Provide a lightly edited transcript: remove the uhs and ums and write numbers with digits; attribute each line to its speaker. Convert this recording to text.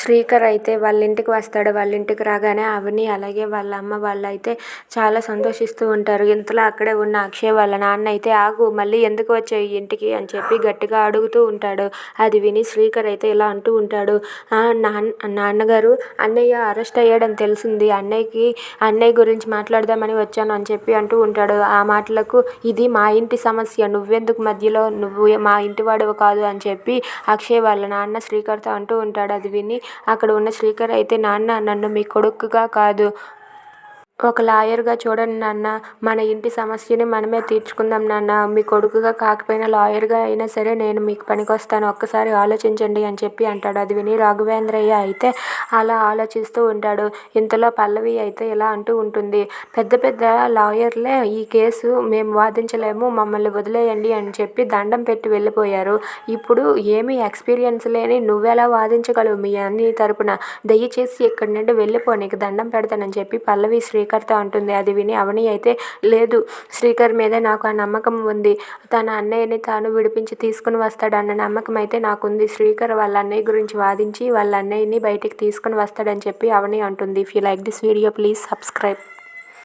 Speaker 1: శ్రీకర్ అయితే వాళ్ళ ఇంటికి వస్తాడు. వాళ్ళ ఇంటికి రాగానే అవని అలాగే వాళ్ళ అమ్మ వాళ్ళైతే చాలా సంతోషిస్తూ ఉంటారు. ఇంతలో అక్కడే ఉన్న అక్షయ్ వాళ్ళ నాన్న అయితే ఆగు, మళ్ళీ ఎందుకు వచ్చావు ఈ ఇంటికి అని చెప్పి గట్టిగా అడుగుతూ ఉంటాడు. అది విని శ్రీకర్ అయితే ఇలా అంటూ ఉంటాడు, నాన్నగారు అన్నయ్య అరెస్ట్ అయ్యాడని తెలిసింది, అన్నయ్య గురించి మాట్లాడదామని వచ్చాను అని చెప్పి అంటూ ఉంటాడు. ఆ మాటలకు ఇది మా ఇంటి సమస్య, నువ్వెందుకు మధ్యలో, నువ్వు మా ఇంటి వాడివి కాదు అని చెప్పి అక్షయ్ వాళ్ళ నాన్న శ్రీకర్తో అంటూ ఉంటాడు. అది విని అక్కడ ఉన్న శ్రీకర్ అయితే, నాన్న నన్ను మీ కొడుకుగా కాదు, ఒక లాయర్గా చూడండి నాన్న, మన ఇంటి సమస్యని మనమే తీర్చుకుందాం నాన్న, మీ కొడుకుగా కాకపోయినా లాయర్గా అయినా సరే నేను మీకు పనికొస్తాను, ఒక్కసారి ఆలోచించండి అని చెప్పి అంటాడు. అది విని రాఘవేంద్రయ్య అయితే అలా ఆలోచిస్తూ ఉంటాడు. ఇంతలో పల్లవి అయితే ఇలా అంటూ ఉంటుంది, పెద్ద పెద్ద లాయర్లే ఈ కేసు మేము వాదించలేము, మమ్మల్ని వదిలేయండి అని చెప్పి దండం పెట్టి వెళ్ళిపోయారు. ఇప్పుడు ఏమీ ఎక్స్పీరియన్స్ లేని నువ్వెలా వాదించగలవు మీ అన్ని తరపున, దయచేసి ఇక్కడి నుండి వెళ్ళిపో, నీకు దండం పెడతానని చెప్పి పల్లవి శ్రీకర్తో అంటుంది. అది విని అవని అయితే, లేదు, శ్రీకర్ మీదే నాకు ఆ నమ్మకం ఉంది, తన అన్నయ్యని తాను విడిపించి తీసుకుని వస్తాడన్న నమ్మకం అయితే నాకుంది, శ్రీకర్ వాళ్ళ అన్నయ్య గురించి వాదించి వాళ్ళ అన్నయ్యని బయటికి తీసుకుని వస్తాడని చెప్పి అవని అంటుంది. If you like this video please subscribe.